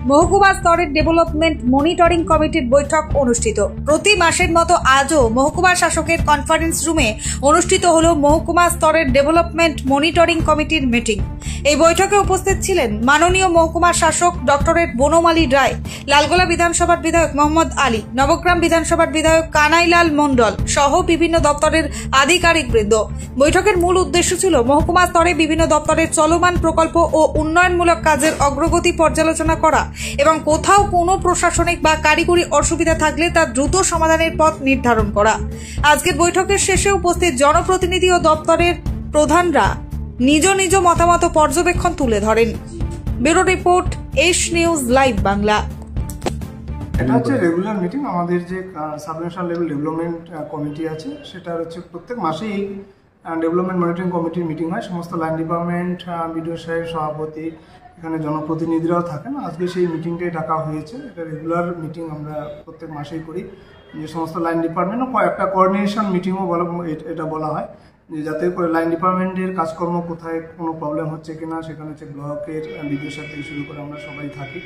মহকুমা স্তরের development monitoring কমিটির বৈঠক অনুষ্ঠিত। প্রতি মাসের মতো আজও মহকুমা শাসকের কনফারেন্স রুমে অনুষ্ঠিত হলো মহকুমা স্তরের ডেভেলপমেন্ট মনিটরিং কমিটির মিটিং। এই বৈঠকে উপস্থিত ছিলেন মাননীয় মহকুমা শাসক ডক্টরেট বনমালী রায়, লালগোলা বিধানসভার বিধায়ক মোহাম্মদ আলী, নবগ্রাম বিধানসভার বিধায়ক কানাইলাল মণ্ডল সহ বিভিন্ন দপ্তরের আধিকারিকবৃন্দ। বৈঠকের মূল উদ্দেশ্য ছিল মহকুমা স্তরে বিভিন্ন দপ্তরের চলমান প্রকল্প ও উন্নয়নমূলক কাজের অগ্রগতি পর্যালোচনা করা এবং কোথাও কোনো প্রশাসনিক বা কারিগরি অসুবিধা থাকলে তা দ্রুত সমাধানের পথ নির্ধারণ করা। আজকের বৈঠকের শেষে উপস্থিত জনপ্রতিনিধি ও দপ্তরের প্রধানরা নিজ নিজ মতামত পর্যবেক্ষণ তুলে ধরেন। Bureau report, S news live Bangla. এটা হচ্ছে রেগুলার মিটিং। আমাদের যে sub national level development committee আছে সেটা হচ্ছে প্রত্যেক মাসেই ডেভেলপমেন্ট মনিটরিং কমিটির মিটিং হয়। সমস্ত লাইন ডিপার্টমেন্ট, বিডিও সাহেব, সভাপতি, এখানে জনপ্রতিনিধিরাও থাকেন। আজকে সেই মিটিংটাই ডাকা হয়েছে। এটা রেগুলার মিটিং আমরা প্রত্যেক মাসেই করি। যে সমস্ত লাইন ডিপার্টমেন্টও একটা কোঅর্ডিনেশন মিটিংও এটা বলা হয়, যে যাতে করে লাইন ডিপার্টমেন্টের কাজকর্ম কোথায় কোনো প্রবলেম হচ্ছে কিনা, সেখানে হচ্ছে ব্লকের বিডিও সাহেব থেকে শুরু করে আমরা সবাই থাকি,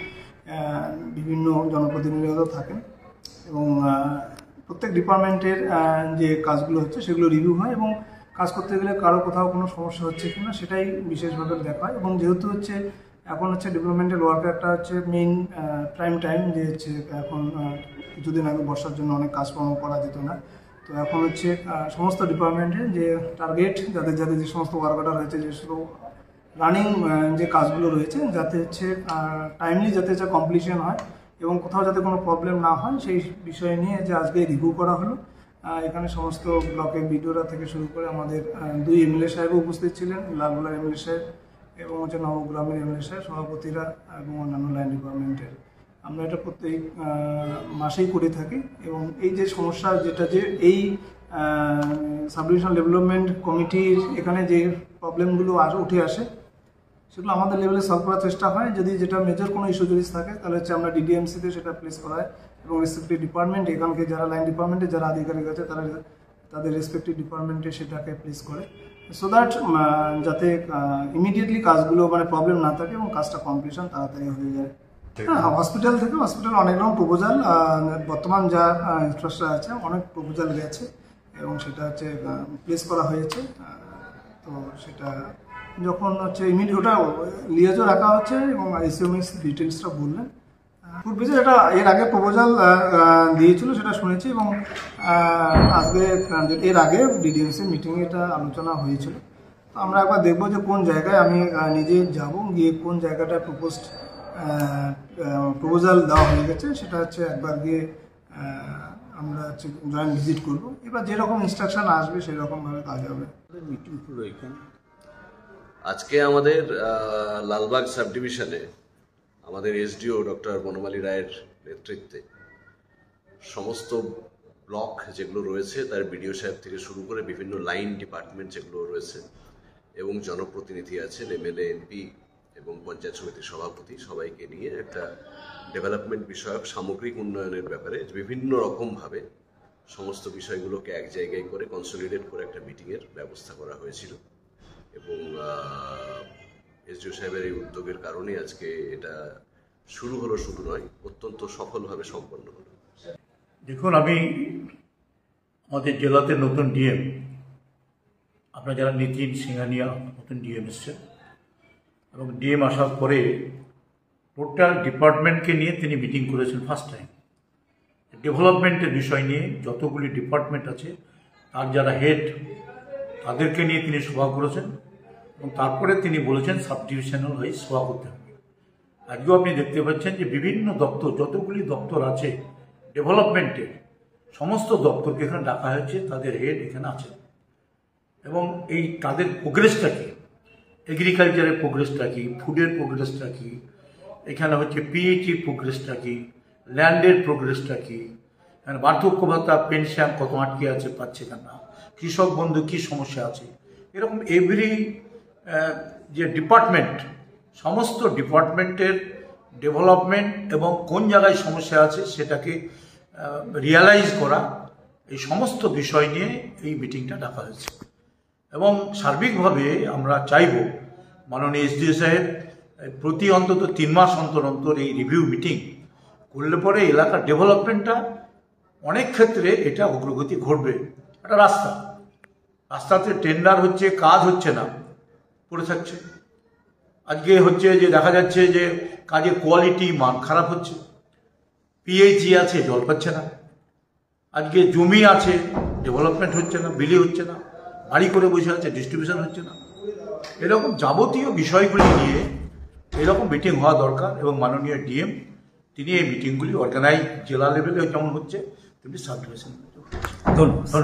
বিভিন্ন জনপ্রতিনিধিরাও থাকেন এবং প্রত্যেক ডিপার্টমেন্টের যে কাজগুলো হচ্ছে সেগুলো রিভিউ হয় এবং কাজ করতে গেলে কারো কোথাও কোনো সমস্যা হচ্ছে কিনা সেটাই বিশেষভাবে দেখা হয়। এবং যেহেতু হচ্ছে এখন হচ্ছে ডেভেলপমেন্টের ওয়ার্কের একটা হচ্ছে মেইন প্রাইম টাইম, যে হচ্ছে এখন কিছুদিন আগে বর্ষার জন্য অনেক কাজকর্ম করা যেত না, তো এখন হচ্ছে সমস্ত ডিপার্টমেন্টের যে টার্গেট, যাদের যাদের যে সমস্ত ওয়ার্ক অর্ডার হয়েছে, যে শুধু রানিং যে কাজগুলো রয়েছে, যাতে হচ্ছে টাইমলি যাতে হচ্ছে কমপ্লিশন হয় এবং কোথাও যাতে কোনো প্রবলেম না হয়, সেই বিষয় নিয়ে যে আজকে রিভিউ করা হলো। এখানে সমস্ত ব্লকের বিডিওরা থেকে শুরু করে আমাদের 2 এমএলএ সাহেবও উপস্থিত ছিলেন, লালগোলার এমএলএ সাহেব এবং হচ্ছে নবগ্রামের এমএলএ সাহেব, সভাপতিরা এবং অন্যান্য লাইন ডিপার্টমেন্টের। আমরা এটা প্রত্যেক মাসেই করে থাকি এবং এই যে সমস্যা, যেটা যে এই সাব ডিভিশনাল ডেভেলপমেন্ট কমিটির এখানে যে প্রবলেমগুলো উঠে আসে, সেগুলো আমাদের লেভেলে সলভ করার চেষ্টা হয়। যদি যেটা মেজর কোনো ইস্যু যদি থাকে, তাহলে হচ্ছে আমরা ডিডিএমসিতে সেটা প্লেস করা হয় এবং রেসপেক্টিভ ডিপার্টমেন্ট, এখানকে যারা লাইন ডিপার্টমেন্টে যারা আধিকারিক আছে তারা তাদের রেসপেক্টিভ ডিপার্টমেন্টে সেটাকে প্লেস করে, সো দ্যাট যাতে ইমিডিয়েটলি কাজগুলো মানে প্রবলেম না থাকে এবং কাজটা কমপ্লিশন তাড়াতাড়ি হয়ে যায়। হ্যাঁ, হসপিটাল অনেক রকম প্রপোজাল, বর্তমান যা ইনফ্রাস্ট্রাকচার আছে অনেক প্রপোজাল গেছে এবং সেটা হচ্ছে প্লেস করা হয়েছে। তো সেটা যখন হচ্ছে ইমিডিয়েট ওটা লিয়াজও রাখা হচ্ছে এবং এসএমএস ডিটেলসটা বললেন। পূর্বে এটা এর আগে প্রপোজাল দিয়েছিল সেটা শুনেছি এবং আজকে এর আগে ডিডিএমসি মিটিংয়ে এটা আলোচনা হয়েছিল। তো আমরা একবার দেখবো যে কোন জায়গায় আমি নিজে যাব, গিয়ে কোন জায়গাটা প্রপোজাল দেওয়া হয়ে গেছে সেটা হচ্ছে একবার গিয়ে আমরা হচ্ছে জয়েন্ট ভিজিট করবো। এবার যেরকম ইনস্ট্রাকশন আসবে সেরকমভাবে কাজ হবে। মিটিং হলো এখানে আজকে আমাদের লালবাগ সাব ডিভিশনে আমাদের এসডিও ডক্টর বনমালী রায়ের নেতৃত্বে সমস্ত ব্লক যেগুলো রয়েছে তার বিডিও সাহেব থেকে শুরু করে বিভিন্ন লাইন ডিপার্টমেন্ট যেগুলো রয়েছে এবং জনপ্রতিনিধি আছেন, এমএলএ, এমপি এবং পঞ্চায়েত সমিতির সভাপতি, সবাইকে নিয়ে একটা ডেভেলপমেন্ট বিষয়ক সামগ্রিক উন্নয়নের ব্যাপারে বিভিন্ন রকমভাবে সমস্ত বিষয়গুলোকে এক জায়গায় করে কনসলিডেট করে একটা মিটিংয়ের ব্যবস্থা করা হয়েছিল এবং এসডিও সাহেবের এই উদ্যোগের কারণে আজকে এটা শুরু হলো, শুধু নয় অত্যন্ত সফলভাবে সম্পন্ন হলো। দেখুন, আমি আমাদের জেলাতে নতুন ডিএম, আপনারা যারা নিতিন সিংহানিয়া নতুন ডিএম এসছেন এবং ডিএম আসার পরে টোটাল ডিপার্টমেন্টকে নিয়ে তিনি মিটিং করেছেন ফার্স্ট টাইম। ডেভেলপমেন্টের বিষয় নিয়ে যতগুলি ডিপার্টমেন্ট আছে তার যারা হেড তাদেরকে নিয়ে তিনি সভা করেছেন এবং তারপরে তিনি বলেছেন সাব ডিভিশনাল ওয়াইজ সভা করতে হবে। আজকেও আপনি দেখতে পাচ্ছেন যে বিভিন্ন দপ্তর, যতগুলি দপ্তর আছে ডেভেলপমেন্টের, সমস্ত দপ্তরকে এখানে ডাকা হয়েছে, তাদের হেড এখানে আছে এবং এই তাদের প্রোগ্রেসটা কি, এগ্রিকালচারের প্রোগ্রেসটা কি, ফুডের প্রোগ্রেসটা কি, এখানে হচ্ছে পিএইচির প্রোগ্রেসটা কি, ল্যান্ডের প্রোগ্রেসটা কি, এখানে বার্ধক্য ভাতা পেনশন কত আটকে আছে পাচ্ছে না, কৃষক বন্ধু কী সমস্যা আছে, এরকম এভরি যে ডিপার্টমেন্ট, সমস্ত ডিপার্টমেন্টের ডেভেলপমেন্ট এবং কোন জায়গায় সমস্যা আছে সেটাকে রিয়ালাইজ করা, এই সমস্ত বিষয় নিয়ে এই মিটিংটা ডাকা হয়েছে। এবং সার্বিকভাবে আমরা চাইব মাননীয় এসডিও সাহেব প্রতি অন্তত 3 মাস অন্তর অন্তর এই রিভিউ মিটিং করলে পরে এলাকার ডেভেলপমেন্টটা অনেক ক্ষেত্রে এটা অগ্রগতি ঘটবে। একটা রাস্তাতে টেন্ডার হচ্ছে, কাজ হচ্ছে না, পড়ে থাকছে। আজকে হচ্ছে যে দেখা যাচ্ছে যে কাজের কোয়ালিটি, মান খারাপ হচ্ছে। পিএইচই আছে, জল পাচ্ছে না। আজকে জমি আছে, ডেভেলপমেন্ট হচ্ছে না, বিলি হচ্ছে না, বাড়ি করে বসে আছে, ডিস্ট্রিবিউশন হচ্ছে না। এরকম যাবতীয় বিষয়গুলি নিয়ে এরকম মিটিং হওয়া দরকার এবং মাননীয় ডিএম তিনি এই মিটিংগুলি অর্গানাইজ জেলা লেভেলে যেমন হচ্ছে তেমনি সাব ডিভিশন। ধন্যবাদ।